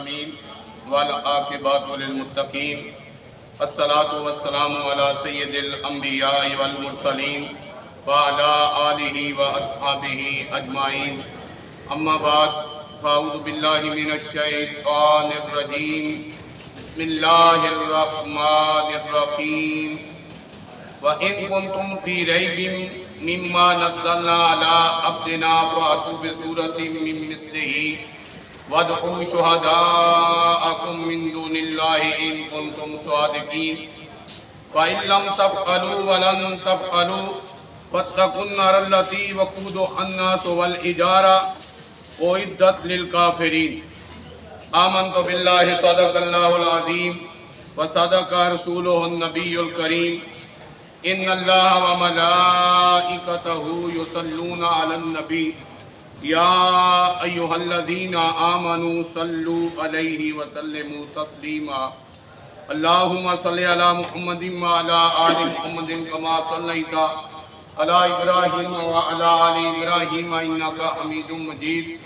العالمين والعاقبۃ للمتقین الصلاۃ والسلام علی سید الانبیاء والمرسلین وعلی آلہ واصحابہ اجمعین اما بعد فاعوذ باللہ من الشیطان الرجیم بسم اللہ الرحمن الرحیم وَإِن كُنتُمْ فِي رَيْبٍ مِّمَّا نَزَّلْنَا عَلَىٰ عَبْدِنَا فَأْتُوا بِسُورَةٍ مِّن مِّثْلِهِ وَادْعُوا شُهَدَاءَكُم مِّن دُونِ اللَّهِ إِن كُنتُمْ صَادِقِينَ فَإِن لَّمْ تَفْعَلُوا وَلَن تَفْعَلُوا فَاتَّقُوا النَّارَ الَّتِي وَقُودُهَا النَّاسُ وَالْحِجَارَةُ أُعِدَّتْ لِلْكَافِرِينَ آمنت باللہ صدق اللہ العظیم وصدق رسولہ النبی الکریم ان اللہ وملائکتہ یصلون علی النبی یا ایہا الذین آمنوا صلوا علیہ وسلموا تسلیما اللہم صلی علی محمد وعلی آل محمد کما صلیت علی ابراہیم وعلی آل ابراہیم انکا حمید مجید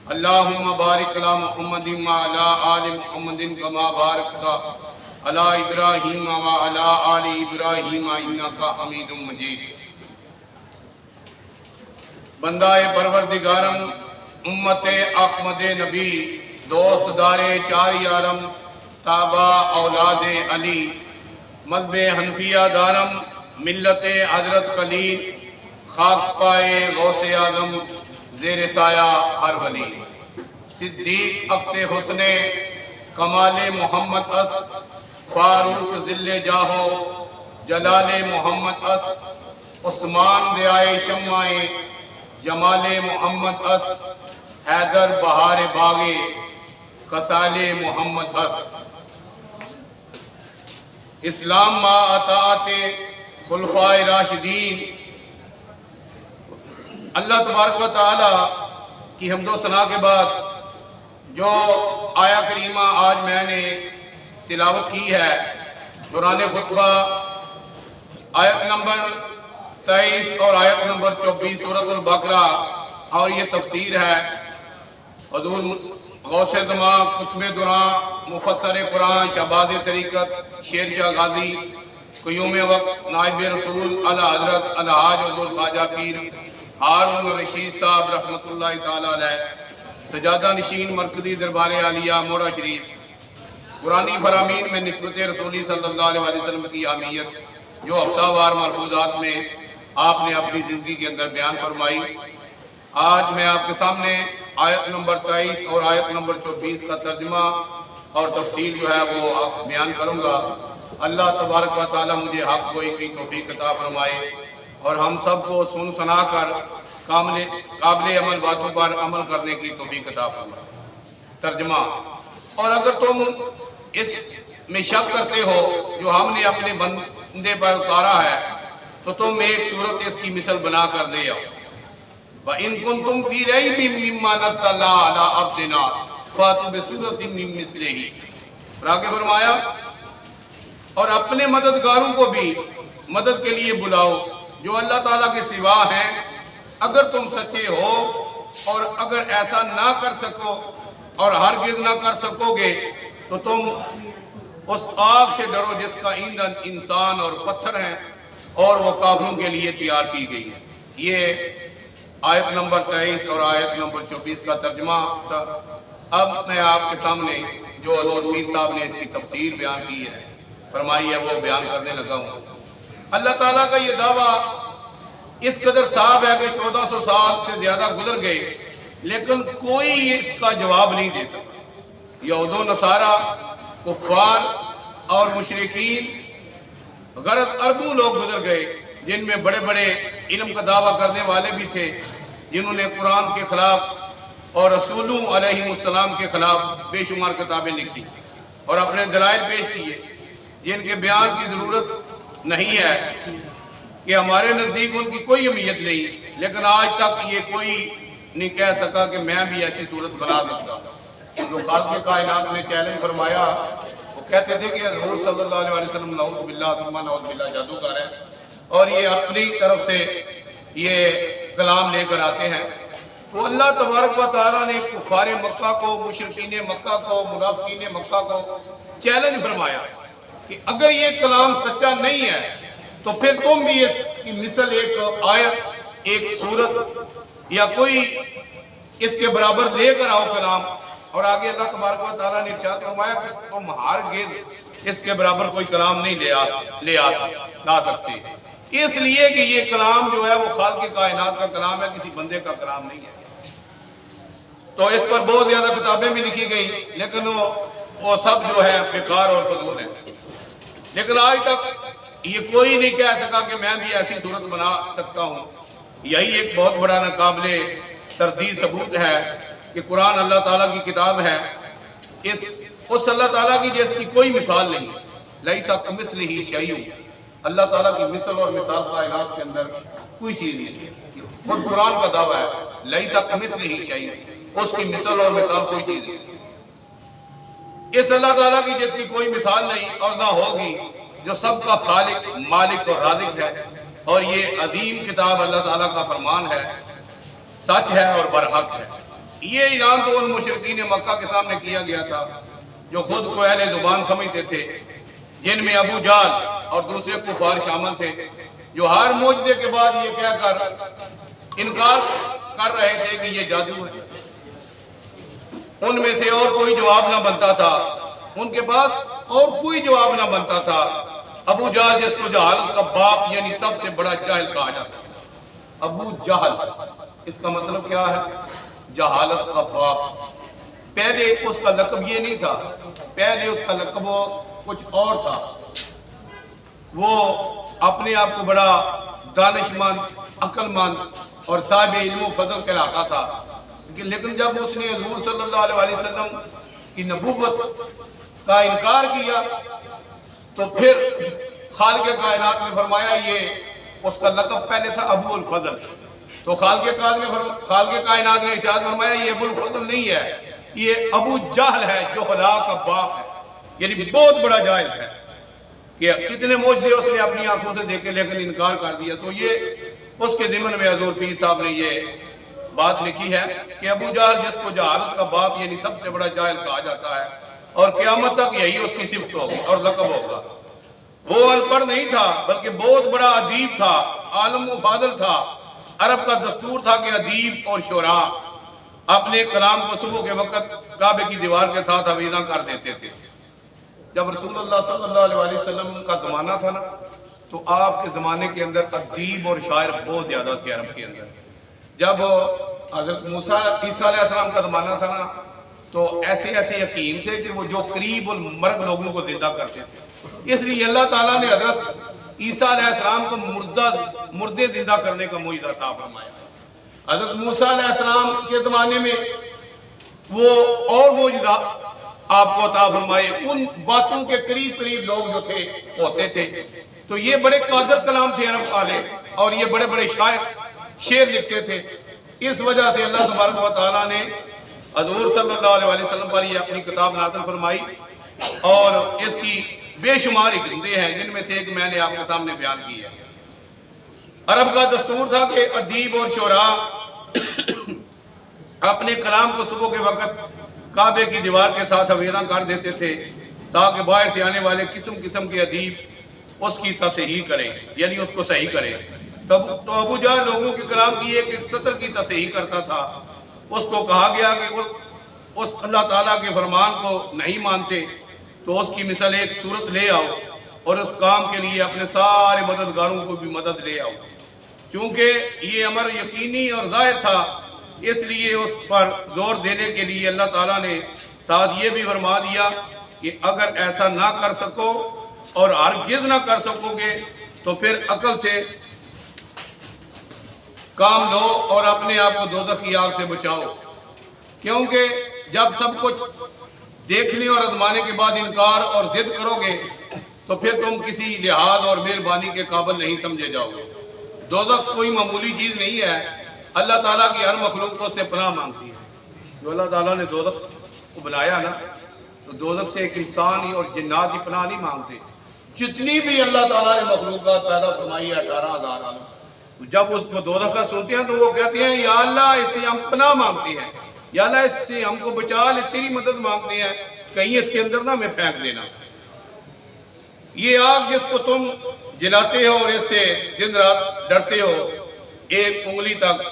اللہم بارک علی محمد وعلی آل محمد کما بارکت علی ابراہیم وعلی آل ابراہیم انکا حمید مجید بندہ پروردگارم امت احمد نبی دوست دار چار یارم تابع اولاد علی مذہب حنفیہ دارم ملت حضرت خلیل خاک پائے غوث اعظم زیر سایہ ہر ولی صدیق عکس حسن کمال محمد است فاروق ذل جاہو جلال محمد است عثمان دیائے شمع جمال محمد است حیدر بہار باغ خصال محمد است اسلام ما اطاعت خلفائے راشدین اللہ تبارک و تعالی کی حمد و ثنا کے بعد جو آیا کریمہ آج میں نے تلاوت کی ہے دوران خطبہ آیت نمبر 23 اور آیت نمبر 24 سورۃ البقرہ اور یہ تفسیر ہے حضور غوث زمان قطب دوران مفسر قرآن شہباز طریقت شیر شاہ غازی قیوم وقت نائب رسول اعلیٰ حضرت الحاج عبد الخواجہ پیر ہارون رشید صاحب رحمۃ اللہ تعالی علیہ سجادہ نشین مرکزی دربار عالیہ موڑا شریف قرآنی فرامین میں نسبت رسولی صلی اللہ علیہ وسلم کی اہمیت جو ہفتہ وار ملفوظات میں آپ نے اپنی زندگی کے اندر بیان فرمائی آج میں آپ کے سامنے آیت نمبر 23 اور آیت نمبر 24 کا ترجمہ اور تفصیل جو ہے وہ بیان کروں گا اللہ تبارک و تعالی مجھے حق گوئی کی توفیق عطا فرمائے اور ہم سب کو سن سنا کر قابل عمل باتوں پر عمل کرنے کی توفیق عطا فرمائے ترجمہ اور اگر تم اس میں شک کرتے ہو جو ہم نے اپنے بندے پر اتارا ہے تو تم ایک صورت اس کی مثل بنا کر لے آؤ وَإِن كُنتُمْ فِي رَيْبٍ مِّمَّا نَزَّلْنَا عَلَىٰ عَبْدِنَا فَأْتُوا بِسُورَةٍ مِّن مِّثْلِهِ اور آگے فرمایا اور اپنے مددگاروں کو بھی مدد کے لیے بلاؤ جو اللہ تعالیٰ کے سوا ہیں اگر تم سچے ہو اور اگر ایسا نہ کر سکو اور ہرگز نہ کر سکو گے تو تم اس آگ سے ڈرو جس کا ایندھن انسان اور پتھر ہیں اور وہ کافروں کے لیے تیار کی گئی ہے یہ آیت نمبر 23 اور آیت نمبر 24 کا ترجمہ تھا اب میں آپ کے سامنے جو حضور پیر صاحب نے اس کی تفسیر بیان کی ہے فرمائی ہے وہ بیان کرنے لگا ہوں اللہ تعالیٰ کا یہ دعویٰ اس قدر صاحب ہے کہ 1400 سال سے زیادہ گزر گئے لیکن کوئی اس کا جواب نہیں دے سکتا یہود و نصارہ کفار اور مشرکین غرض اربوں لوگ گزر گئے جن میں بڑے بڑے علم کا دعویٰ کرنے والے بھی تھے جنہوں نے قرآن کے خلاف اور رسولوں علیہ السلام کے خلاف بے شمار کتابیں لکھی اور اپنے دلائل پیش کیے جن کے بیان کی ضرورت نہیں ہے کہ ہمارے نزدیک ان کی کوئی اہمیت نہیں لیکن آج تک یہ کوئی نہیں کہہ سکا کہ میں بھی ایسی صورت بنا سکتا جو خالق کائنات نے چیلنج فرمایا وہ کہتے تھے کہ حضور صلی اللہ علیہ وسلم نعوذ باللہ ثم نعوذ باللہ جادوگر ہے اور یہ اپنی طرف سے یہ کلام لے کر آتے ہیں تو اللہ تبارک و تعالیٰ نے کفار مکہ کو، مشرکین مکہ کو، منافقین مکہ کو چیلنج فرمایا کہ اگر یہ کلام سچا نہیں ہے تو پھر تم بھی اس کی مثل ایک آیت، ایک سورت یا کوئی اس کے برابر لے کر آؤ کلام۔ اور آگے اللہ تبارک و تعالیٰ نے ارشاد فرمایا کہ تم ہرگز اس کے برابر کوئی کلام نہیں لا سکتے، اس لیے کہ یہ کلام جو ہے وہ خالق کائنات کا کلام ہے، کسی بندے کا کلام نہیں ہے۔ تو اس پر بہت زیادہ کتابیں بھی لکھی گئی، لیکن وہ سب جو ہے بیکار اور فضول ہیں۔ لیکن آج تک یہ کوئی نہیں کہہ سکا کہ میں بھی ایسی صورت بنا سکتا ہوں۔ یہی ایک بہت بڑا ناقابل تردید ثبوت ہے کہ قرآن اللہ تعالیٰ کی کتاب ہے، اس اللہ تعالیٰ کی جیس کی کوئی مثال نہیں۔ لیس کمثلہ شیء، اللہ تعالیٰ کی مثل اور مثال کائنات کے اندر کوئی چیز نہیں۔ خود قرآن کا دعویٰ ہے لیس کمثلہ شیء، اس کی مثل اور مثال کوئی چیز نہیں۔ اس اللہ تعالیٰ کی جس کی کوئی مثال نہیں اور نہ ہوگی، جو سب کا خالق، مالک اور رازق ہے، اور یہ عظیم کتاب اللہ تعالیٰ کا فرمان ہے، سچ ہے اور برحق ہے۔ یہ اعلان تو ان مشرکین مکہ کے سامنے کیا گیا تھا جو خود کو اہل زبان سمجھتے تھے، جن میں ابو جہل اور دوسرے کفار شامل تھے، جو ہر معجزے کے بعد یہ کہہ کر انکار کر رہے تھے کہ یہ جادو ہے۔ ان میں سے اور کوئی جواب نہ بنتا تھا، ان کے پاس اور کوئی جواب نہ بنتا تھا۔ ابو جہل، جس کو جہالت کا باپ یعنی سب سے بڑا جاہل کہا جاتا ہے، ابو جہل، اس کا مطلب کیا ہے؟ جہالت کا باپ۔ پہلے اس کا لقب یہ نہیں تھا، پہلے اس کا لقب کچھ اور تھا۔ وہ اپنے آپ کو بڑا دانش مند، عقل مند اور صاحب علم و فضل کہلاتا تھا، لیکن جب اس نے حضور صلی اللہ علیہ وسلم کی نبوت کا انکار کیا تو پھر خالق کائنات نے فرمایا، یہ اس کا لقب پہلے تھا ابو الفضل، تو خالق کائنات نے ارشاد فرمایا یہ ابو الفضل نہیں ہے، یہ ابو جہل ہے، جو ہلاک کا باپ ہے، یعنی بہت بڑا جاہل ہے کہ کتنے معجزے اس نے اپنی آنکھوں سے دیکھے لیکن انکار کر دیا۔ تو یہ اس کے ضمن میں حضور پیر صاحب نے یہ بات لکھی ہے کہ ابو جہل، جس کو جہالت کا باپ یعنی سب سے بڑا جاہل کہا جاتا ہے، اور قیامت تک یہی اس کی صفت ہوگی اور لقب ہوگا۔ وہ ان پڑھ نہیں تھا بلکہ بہت بڑا ادیب تھا، عالم و فاضل تھا۔ عرب کا دستور تھا کہ ادیب اور شعراء اپنے کلام کو صبح کے وقت کعبے کی دیوار کے ساتھ آویزاں کر دیتے تھے۔ جب رسول اللہ صلی اللہ علیہ وسلم کا زمانہ تھا نا، تو آپ کے زمانے کے اندر ادیب اور شاعر بہت زیادہ تھے عرب کے اندر۔ جب حضرت موسیٰ عیسیٰ علیہ السلام کا زمانہ تھا نا، تو ایسے حکیم تھے کہ وہ جو قریب المرگ لوگوں کو زندہ کرتے تھے۔ اس لیے اللہ تعالیٰ نے حضرت عیسیٰ علیہ السلام کو مردے زندہ کرنے کا معجزہ عطا فرمایا۔ حضرت موسیٰ علیہ السلام کے زمانے میں وہ اور معجزہ آپ کو عطا فرمائے، ان باتوں کے قریب لوگ جو تھے ہوتے تھے۔ تو یہ بڑے قادر کلام تھے عرب والے، اور یہ بڑے بڑے شعر لکھتے تھے۔ اس وجہ سے اللہ تبارک و تعالیٰ نے حضور صلی اللہ علیہ وسلم پر یہ اپنی کتاب نازل فرمائی، اور اس کی بے شمار حکمتیں ہیں، جن میں سے ایک میں نے آپ کے سامنے بیان کی ہے۔ عرب کا دستور تھا کہ ادیب اور شعراء اپنے کلام کو صبح کے وقت کعبے کی دیوار کے ساتھ آویزاں کر دیتے تھے، تاکہ باہر سے آنے والے قسم کے ادیب اس کی تصحیح کریں، یعنی اس کو صحیح کریں۔ تو ابو جہل لوگوں کے کلام کی ایک سطر کی تصحیح کرتا تھا۔ اس کو کہا گیا کہ اس اللہ تعالیٰ کے فرمان کو نہیں مانتے تو اس کی مثل ایک صورت لے آؤ، اور اس کام کے لیے اپنے سارے مددگاروں کو بھی مدد لے آؤ۔ چونکہ یہ امر یقینی اور ظاہر تھا، اس لیے اس پر زور دینے کے لیے اللہ تعالیٰ نے ساتھ یہ بھی فرما دیا کہ اگر ایسا نہ کر سکو اور ہرگز نہ کر سکو گے تو پھر عقل سے کام لو اور اپنے آپ کو دوزخ کی آگ سے بچاؤ، کیونکہ جب سب کچھ دیکھنے اور آزمانے کے بعد انکار اور ضد کرو گے تو پھر تم کسی لحاظ اور مہربانی کے قابل نہیں سمجھے جاؤ گے۔ دوزخ کوئی معمولی چیز نہیں ہے، اللہ تعالیٰ کی ہر مخلوق کو اس سے پناہ مانگتی ہے۔ جو اللہ تعالیٰ نے دوزخ کو بنایا نا، تو دوزخ سے ایک انسان ہی اور جنات ہی پناہ نہیں مانگتے۔ جتنی بھی اللہ تعالیٰ نے مخلوقات پیدا فرمائی ہے 18,000 عالم، جب اس کو دوزخ کا سنتے ہیں تو وہ کہتے ہیں یا اللہ اس سے ہم پناہ مانگتے ہیں، یا اللہ اس سے ہم کو بچا لے، تیری مدد مانگتے ہیں، کہیں اس کے اندر نہ ہمیں پھینک دینا۔ یہ آگ جس کو تم جلاتے ہو اور اس سے دن رات ڈرتے ہو، ایک انگلی تک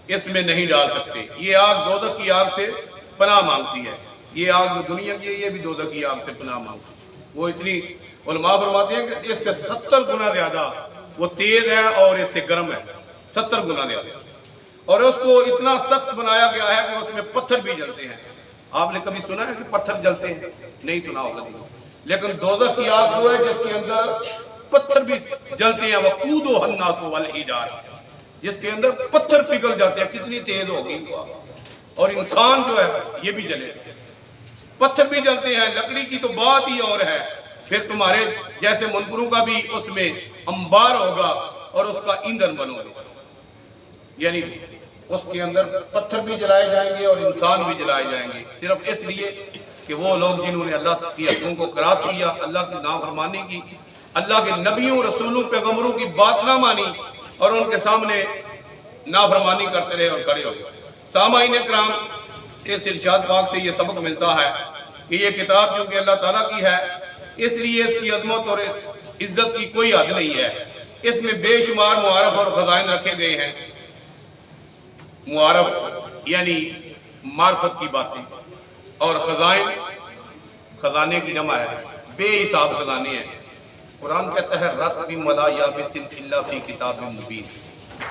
اس میں نہیں ڈال سکتے۔ یہ آگ دوزخ کی آگ سے پناہ مانگتی ہے، یہ آگ جو دنیا کی ہے یہ بھی دوزخ کی آگ سے پناہ مانگتی ہے۔ وہ اتنی علماء فرماتے ہیں کہ اس سے 70 گنا زیادہ وہ تیز ہے اور اس سے گرم ہے، 70 گنا زیادہ، اور اس کو اتنا سخت بنایا گیا ہے کہ اس میں پتھر بھی جلتے ہیں۔ آپ نے کبھی سنا ہے کہ پتھر جلتے ہیں؟ نہیں سنا ہوگا، لیکن دوزخ کی آگ وہ ہے جس کے اندر پتھر بھی جلتے ہیں، وقودها الناس والحجارہ، جس کے اندر پتھر پگھل جاتے ہیں۔ کتنی تیز ہوگی وہ، اور انسان جو ہے یہ بھی جلے، پتھر بھی جلتے ہیں، لکڑی کی تو بات ہی اور ہے۔ پھر تمہارے جیسے منکروں کا بھی اس میں انبار ہوگا اور اس کا ایندھن بنو گے، یعنی اس کے اندر پتھر بھی جلائے جائیں گے اور انسان بھی جلائے جائیں گے، صرف اس لیے کہ وہ لوگ جنہوں نے اللہ کی حکموں کو کراس کیا، اللہ کی نافرمانی کی، اللہ کے نبیوں رسولوں پیغمبروں کی بات نہ مانی اور ان کے سامنے نافرمانی کرتے رہے اور کھڑے ہو گئے۔ سامعین کرام، اس ارشاد پاک سے یہ سبق ملتا ہے کہ یہ کتاب جو کہ اللہ تعالیٰ کی ہے، اس لیے اس کی عظمت اور عزت کی کوئی حد نہیں ہے۔ اس میں بے شمار معارف اور خزائن رکھے گئے ہیں۔ معارف یعنی معرفت کی باتیں، اور خزائن خزانے کی جمع ہے، بے حساب خزانے ہیں۔ قرآن کہتا ہے رَتْبٍ وَلَا يَابِسٍ إِلَّا فِي كِتَابٍ مُبِينٍ۔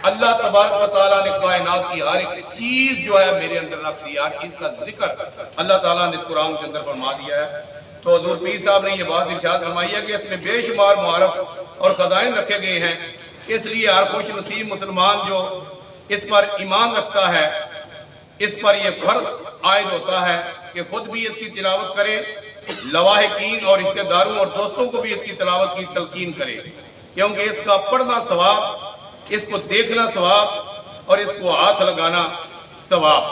اللہ تبارک و تعالیٰ نے کائنات کی ہر ایک چیز جو ہے میرے اندر رکھ دیا، اس کا ذکر اللہ تعالیٰ نے اس قرآن کے اندر فرما دیا ہے۔ تو حضور پیر صاحب نے یہ بات ارشاد فرمائی ہے کہ اس میں بے شمار معارف اور خزائن رکھے گئے ہیں، اس لیے ہر خوش نصیب مسلمان جو اس پر ایمان رکھتا ہے، اس پر یہ فرض عائد ہوتا ہے کہ خود بھی اس کی تلاوت کرے، لواحقین اور رشتہ داروں اور دوستوں کو بھی اس کی تلاوت کی تلقین کرے، کیونکہ اس کا پڑھنا ثواب، اس کو دیکھنا ثواب، اور اس کو ہاتھ لگانا ثواب،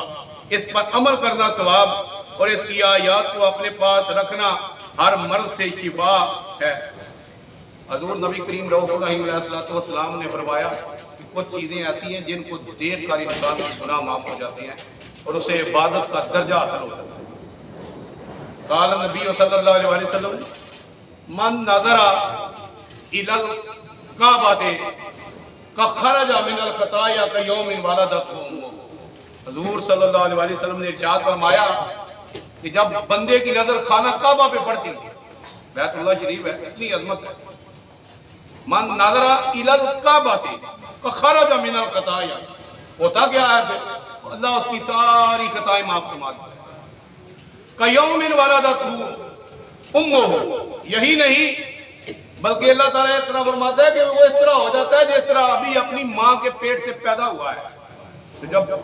اس پر عمل کرنا ثواب، اور اس کی آیات کو اپنے پاس رکھنا ہر مرض سے شفا ہے۔ حضور نبی کریم رؤوف الرحیم علیہ السلام نے فرمایا کہ کچھ چیزیں ایسی ہیں جن کو دیکھ کر انسان کے گناہ معاف ہو جاتے ہیں اور اسے عبادت کا درجہ حاصل ہوتا ہے۔ قال نبی صلی اللہ علیہ وسلم من نظر الی الکعبۃ خرج من الخطایا کیوم ولدتہ امہ۔ حضور صلی اللہ علیہ وسلم نے ارشاد فرمایا کہ جب بندے کی نظر خانہ کعبہ پہ پڑتی ہے، بیت اللہ شریف ہے، اتنی عظمت ہے، من نظر الی الکعبۃ خرج من الخطایا، ہوتا کیا ہے پھر؟ اللہ اس کی ساری خطائیں معاف فرما دیتا ہے۔ کیوم ولدتہ امہ، یہی نہیں بلکہ اللہ تعالیٰ اس طرح فرماتا ہے کہ وہ اس طرح ہو جاتا ہے جس طرح ابھی اپنی ماں کے پیٹ سے پیدا ہوا ہے۔ تو جب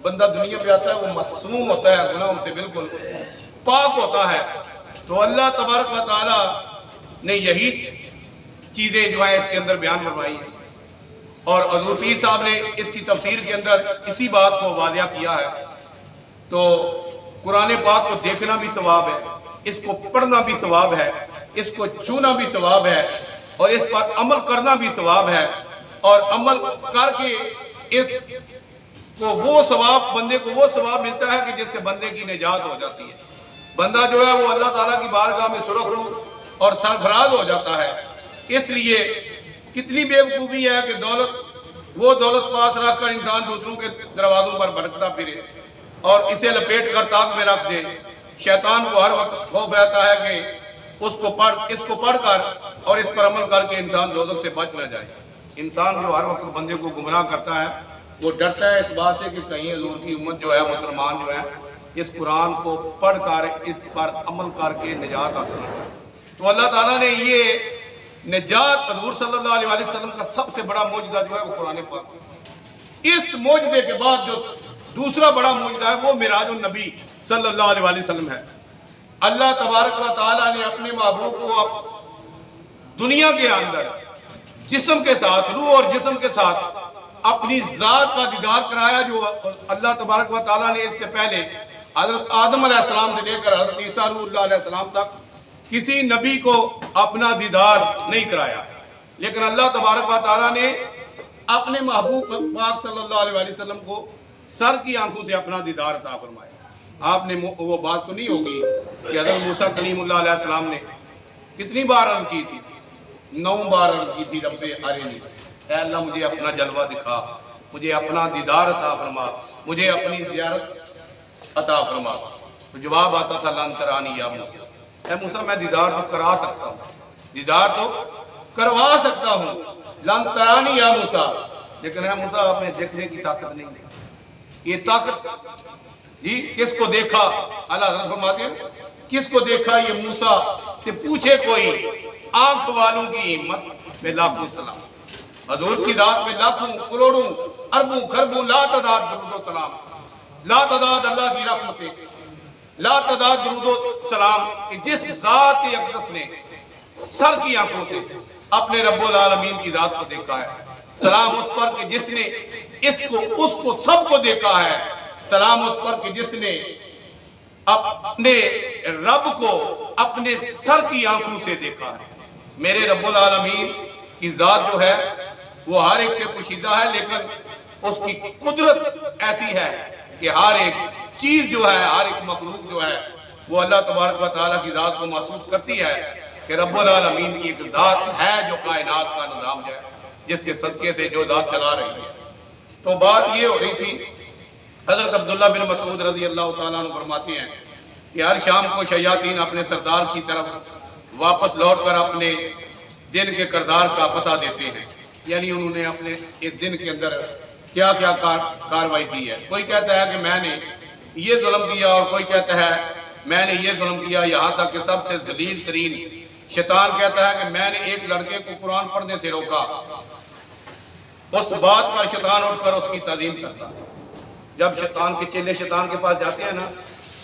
بندہ دنیا پہ آتا ہے وہ معصوم ہوتا ہے، گناہوں سے بالکل پاک ہوتا ہے۔ تو اللہ تبارک و تعالیٰ نے یہی چیزیں جو ہیں اس کے اندر بیان فرمائی ہیں، اور حضور پیر صاحب نے اس کی تفسیر کے اندر اسی بات کو واضح کیا ہے۔ تو قرآن پاک کو دیکھنا بھی ثواب ہے، اس کو پڑھنا بھی ثواب ہے، اس کو چھونا بھی ثواب ہے، اور اس پر عمل کرنا بھی ثواب ہے، اور عمل کر کے اس کو وہ ثواب، بندے کو وہ ثواب ملتا ہے کہ جس سے بندے کی نجات ہو جاتی ہے۔ بندہ جو ہے وہ اللہ تعالیٰ کی بارگاہ میں سرخرو اور سرفراز ہو جاتا ہے۔ اس لیے کتنی بے وقوفی ہے کہ وہ دولت پاس رکھ کر انسان دوسروں کے دروازوں پر بھٹکتا پھرے اور اسے لپیٹ کر تاک میں رکھ دے۔ شیطان کو ہر وقت خوف رہتا ہے کہ اس کو پڑھ کر اور اس پر عمل کر کے انسان دوزخ سے بچ نہ جائے۔ انسان جو ہر وقت بندے کو گمراہ کرتا ہے وہ ڈرتا ہے اس بات سے کہ کہیں حضور کی امت جو ہے، مسلمان جو ہے، اس قرآن کو پڑھ کر اس پر عمل کر کے نجات حاصل کرے۔ تو اللہ تعالیٰ نے یہ نجات، حضور صلی اللہ علیہ وسلم کا سب سے بڑا معجزہ جو ہے وہ قرآن پاک۔ اس معجزے کے بعد جو دوسرا بڑا معجزہ ہے وہ معراج النبی صلی اللہ علیہ وسلم ہے۔ اللہ تبارک و تعالیٰ نے اپنے محبوب کو دنیا کے اندر جسم کے ساتھ، روح اور جسم کے ساتھ اپنی ذات کا دیدار کرایا، جو اللہ تبارک و تعالیٰ نے اس سے پہلے حضرت آدم علیہ السلام سے لے کر حضرت عیسیٰ روح اللہ علیہ السلام تک کسی نبی کو اپنا دیدار نہیں کرایا، لیکن اللہ تبارک و تعالیٰ نے اپنے محبوب پاک صلی اللہ علیہ وسلم کو سر کی آنکھوں سے اپنا دیدار عطا فرمایا۔ آپ نے وہ بات سنی ہوگی کہ حضرت موسیٰ کلیم اللہ علیہ السلام نے کتنی بار عرض کی تھی؟ 9 بار عرض کی تھی، رب ارنی، اے اللہ مجھے اپنا جلوہ دکھا، مجھے اپنا دیدار عطا فرما، مجھے اپنی زیارت عطا فرما۔ تو جواب آتا تھا لن ترانی یا موسیٰ، اے موسیٰ میں دیدار تو کرا سکتا ہوں، دیدار تو کروا سکتا ہوں، لن ترانی یا موسیٰ، لیکن اے موسیٰ آپ نے دیکھنے کی طاقت نہیں دی۔ یہ طاقت جی کس کو دیکھا؟ اللہ حضرت فرماتے ہیں کس کو دیکھا یہ موسیٰ سے پوچھے کوئی، آنکھ والوں کی ہمت میں لاکھوں سلام، حضور کی ذات میں لاکھوں کروڑوں اربوں خربوں لا تعداد درود و سلام، لا تعداد اللہ کی رحمتیں، لا تعداد درود و سلام کہ جس ذات اقدس نے سر کی آنکھوں سے اپنے رب العالمین کی ذات کو دیکھا ہے، سلام اس پر کہ جس نے اس کو سب کو دیکھا ہے، سلام اس پر کہ جس نے اپنے رب کو اپنے سر کی آنکھوں سے دیکھا ہے۔ میرے رب العالمین کی ذات جو ہے وہ ہر ایک سے پوشیدہ ہے، لیکن اس کی قدرت ایسی ہے کہ ہر ایک چیز جو ہے، ہر ایک مخلوق جو ہے وہ اللہ تبارک و تعالیٰ کی ذات کو محسوس کرتی ہے کہ رب العالمین کی ایک ذات ہے جو کائنات کا نظام ہے، جس کے صدقے سے جو ذات چلا رہی ہے۔ تو بات یہ ہو رہی تھی، حضرت عبداللہ بن مسعود رضی اللہ تعالیٰ عنہ فرماتے ہیں کہ ہر شام کو شیاطین اپنے سردار کی طرف واپس لوٹ کر اپنے دن کے کردار کا پتہ دیتے ہیں، یعنی انہوں نے اپنے اس دن کے اندر کیا کیا کاروائی کی ہے۔ کوئی کہتا ہے کہ میں نے یہ ظلم کیا، اور کوئی کہتا ہے میں نے یہ ظلم کیا، یہاں تک کہ سب سے ذلیل ترین شیطان کہتا ہے کہ میں نے ایک لڑکے کو قرآن پڑھنے سے روکا۔ اس بات پر شیطان اٹھ کر اس کی تعظیم کرتا ہے۔ جب شیطان کے چیلے شیطان کے پاس جاتے ہیں نا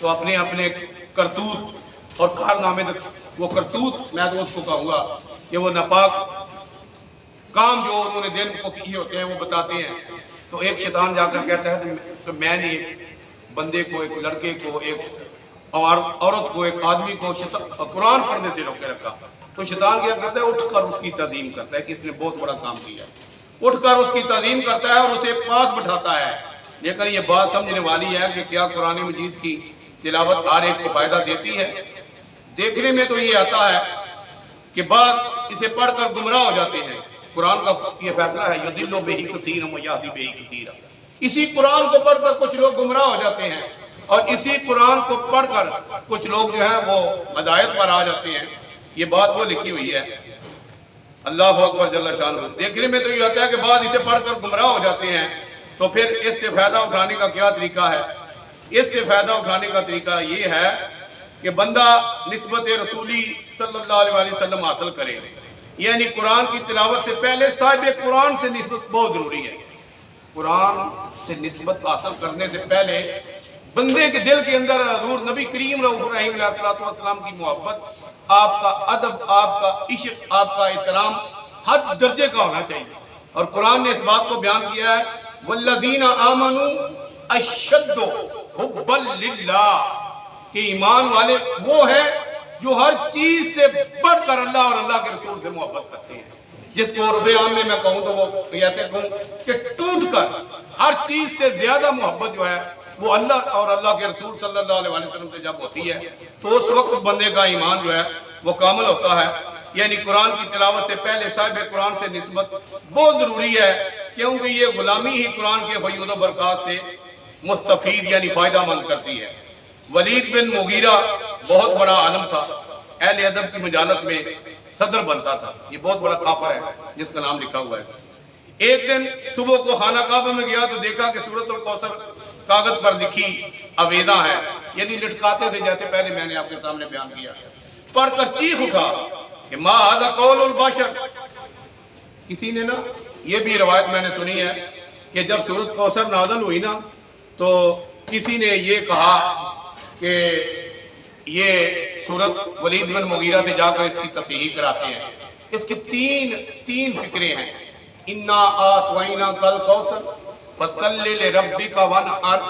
تو اپنے کرتوت اور کارنامے، وہ کرتوت میں تو اس کو کہوں گا کہ وہ ناپاک کام جو انہوں نے دن کو کیے ہوتے ہیں وہ بتاتے ہیں۔ تو ایک شیطان جا کر کہتا ہے کہ میں نے ایک بندے کو، ایک لڑکے کو، ایک عورت کو، ایک آدمی کو قرآن پڑھنے سے روکے رکھا۔ تو شیطان کیا کرتا ہے؟ اٹھ کر اس کی تعظیم کرتا ہے کہ اس نے بہت بڑا کام کیا، اٹھ کر اس کی تعظیم کرتا ہے اور اسے پاس بٹھاتا ہے۔ لیکن یہ بات سمجھنے والی ہے کہ کیا قرآن مجید کی تلاوت ہر ایک کو فائدہ دیتی ہے؟ دیکھنے میں تو یہ آتا ہے کہ بعض اسے پڑھ کر گمراہ ہو جاتے ہیں۔ قرآن کا یہ فیصلہ ہے یضل بہ کثیرا ویہدی بہ کثیرا، اسی قرآن کو پڑھ کر کچھ لوگ گمراہ ہو جاتے ہیں، اور اسی قرآن کو پڑھ کر کچھ لوگ جو ہیں وہ ہدایت پر آ جاتے ہیں۔ یہ بات وہ لکھی ہوئی ہے، اللہ اکبر جل شانہ۔ دیکھنے میں تو یہ آتا ہے کہ بعض اسے پڑھ کر گمراہ ہو جاتے ہیں، تو پھر اس سے فائدہ اٹھانے کا کیا طریقہ ہے؟ اس سے فائدہ اٹھانے کا طریقہ یہ ہے کہ بندہ نسبت رسولی صلی اللہ علیہ وسلم حاصل کرے، یعنی قرآن کی تلاوت سے پہلے صاحب قرآن سے نسبت بہت ضروری ہے۔ قرآن سے نسبت حاصل کرنے سے پہلے بندے کے دل کے اندر حضور نبی کریم رؤوف رحیم علیہ السلام کی محبت، آپ کا ادب، آپ کا عشق، آپ کا احترام ہر درجے کا ہونا چاہیے۔ اور قرآن نے اس بات کو بیان کیا ہے والذین آمنوا اشد حبا للہ، کہ ایمان والے وہ ہیں جو ہر چیز سے بڑھ کر اللہ اور اللہ کے رسول سے محبت کرتے ہیں۔ جس کو عرف عام میں کہوں تو وہ ایسے کہوں کہ ٹوٹ کر ہر چیز سے زیادہ محبت جو ہے وہ اللہ اور اللہ کے رسول صلی اللہ علیہ وسلم سے جب ہوتی ہے تو اس وقت بندے کا ایمان جو ہے وہ کامل ہوتا ہے۔ یعنی قرآن کی تلاوت سے پہلے صاحب قرآن سے نسبت بہت ضروری ہے، کیونکہ یہ غلامی ہی قرآن کے فیوض و برکات سے مستفید یعنی فائدہ مند کرتی ہے۔ ولید بن مغیرہ بہت بڑا عالم تھا، اہل ادب کی مجالس میں صدر بنتا تھا، یہ بہت بڑا کافر ہے جس کا نام لکھا ہوا ہے۔ ایک دن صبح کو خانہ کعبہ میں گیا تو دیکھا کہ سورۃ الکوثر کاغذ پر لکھی آویزاں ہے، یعنی لٹکاتے تھے، جیسے پہلے میں نے آپ کے سامنے بیان کیا۔ پڑھ کر چیخ اٹھا کہ ما ھذا قول البشر۔ کسی نے نا یہ بھی روایت میں نے سنی ہے کہ جب سورۃ کوثر نازل ہوئی نا تو کسی نے یہ کہا کہ یہ سورت ولید بن مغیرہ سے جا کر اس کی تصحیح کراتے ہیں۔ اس کی تین فکریں ہیں، انا اعطیناک الکوثر فصلی لربک وانحر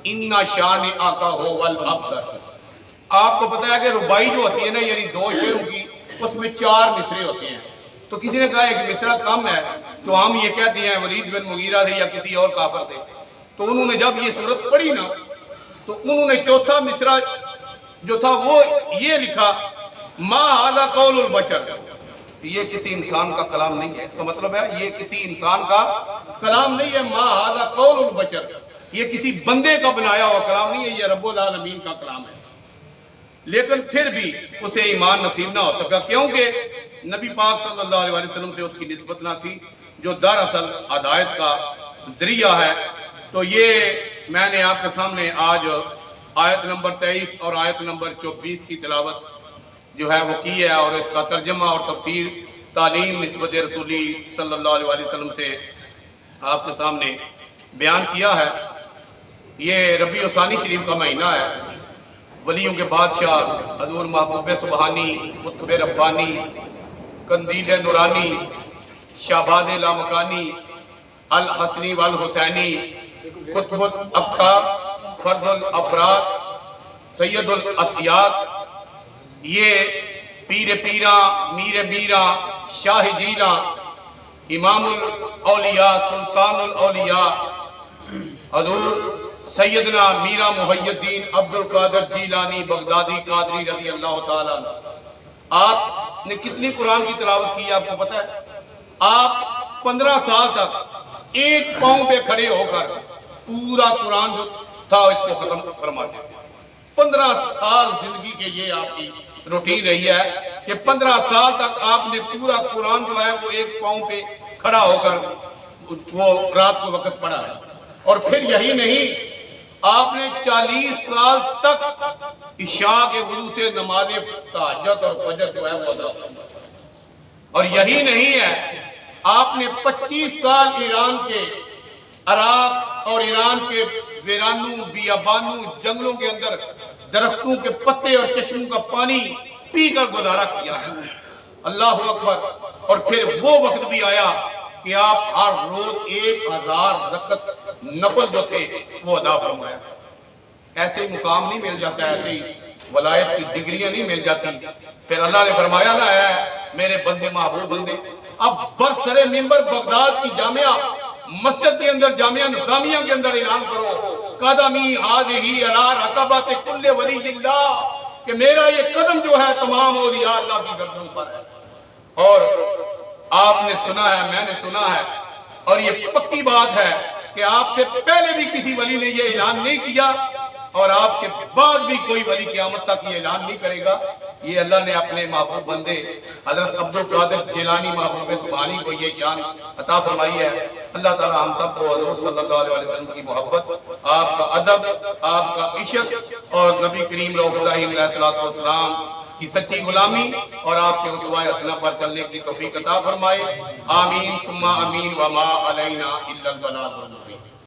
ان شانئک ھو الابتر۔ آپ کو پتہ ہے کہ ربائی جو ہوتی ہے نا، یعنی 2 شعروں کی، اس میں 4 مصرے ہوتے ہیں۔ تو کسی نے کہا ایک مصرع کم ہے، تو ہم یہ کہتے ہیں ولید بن مغیرہ تھے یا کسی اور کافر تھے. تو انہوں نے جب یہ صورت پڑھی نا تو انہوں نے چوتھا مصرع جو تھا وہ یہ لکھا ما ھذا قول البشر. یہ کسی انسان کا کلام نہیں ہے. اس کا مطلب ہے یہ کسی انسان کا کلام نہیں ہے. ما ھذا قول البشر, یہ کسی بندے کا بنایا ہوا کلام نہیں ہے, یہ رب العالمین کا کلام ہے. لیکن پھر بھی اسے ایمان نصیب نہ ہو سکا کیونکہ نبی پاک صلی اللہ علیہ وسلم سے اس کی نسبت نہ تھی جو دراصل ہدایت کا ذریعہ ہے. تو یہ میں نے آپ کے سامنے آج آیت نمبر 23 اور آیت نمبر 24 کی تلاوت جو ہے وہ کی ہے, اور اس کا ترجمہ اور تفسیر تعلیم نسبت رسولی صلی اللہ علیہ وسلم سے آپ کے سامنے بیان کیا ہے. یہ ربیع الثانی شریف کا مہینہ ہے. ولیوں کے بادشاہ حضور محبوب سبحانی, قطب ربانی, قندیل نورانی, شہباز لامکانی, الحسنی والحسینی, قطب الاقطاب, فرد الافراد, سید الاسیاد, یہ پیر پیراں, میر میراں, شاہ جیلاں, امام الاولیاء, سلطان الاولیاء حضور سیدنا میرا محی الدین عبد القادر جیلانی بغدادی قادری رضی اللہ تعالیٰ عنہ. آپ نے کتنی قرآن کی تلاوت کی آپ کو پتہ ہے؟ آپ 15 سال تک ایک پاؤں پہ کھڑے ہو کر پورا قرآن جو تھا اس کو ختم فرماتے تھے. 15 سال زندگی کے یہ آپ کی روٹین رہی ہے کہ 15 سال تک آپ نے پورا قرآن جو ہے وہ ایک پاؤں پہ کھڑا ہو کر وہ رات کو وقت پڑھا ہے. اور پھر یہی نہیں, آپ نے 40 سال تک عشاء کے وضو سے نماز تہجد اور فجر جو ہے وہ ادا کی. اور یہی نہیں ہے, آپ نے 25 سال ایران کے عراق اور ایران کے ویرانوں, بیابانوں, جنگلوں کے اندر درختوں کے پتے اور چشموں کا پانی پی کر گزارا کیا. اللہ اکبر. اور پھر وہ وقت بھی آیا کہ آپ ہر روز 1000 رکعت نفل جو تھے وہ ادا فرمایا. ایسے مقام نہیں مل جاتا, ایسے ولایت کی ڈگریاں نہیں مل جاتی. پھر اللہ نے فرمایا نا ہے میرے بندے محبوب بندے, اب برسر منبر بغداد کی جامعہ مسجد کے اندر, جامعہ نظامیہ کے اندر اعلان کرو قدمی ہذہ علی رقبۃ کل ولی اللہ, کہ میرا یہ قدم جو ہے تمام اولیاء اللہ کی گردن پر ہے. اور آپ نے سنا ہے, میں نے سنا ہے, اور یہ پکی بات ہے کہ آپ سے پہلے بھی کسی ولی نے یہ اعلان نہیں کیا, اور آپ کے بعد بھی کوئی ولی قیامت تک یہ اعلان نہیں کرے گا. یہ اللہ نے اپنے محبوب بندے حضرت عبد القادر جیلانی محبوب سبحانی کو یہ شان عطا فرمائی ہے. اللہ تعالی ہم سب کو حضور صلی اللہ علیہ وسلم کی محبت, آپ کا ادب, آپ کا عشق, اور نبی کریم رؤوف الرحیم علیہ السلام کی سچی غلامی اور آپ کے اسوہ حسنہ پر چلنے کی توفیق عطا فرمائے. آمین ثم آمین وما علینا الا البلاغ المبین.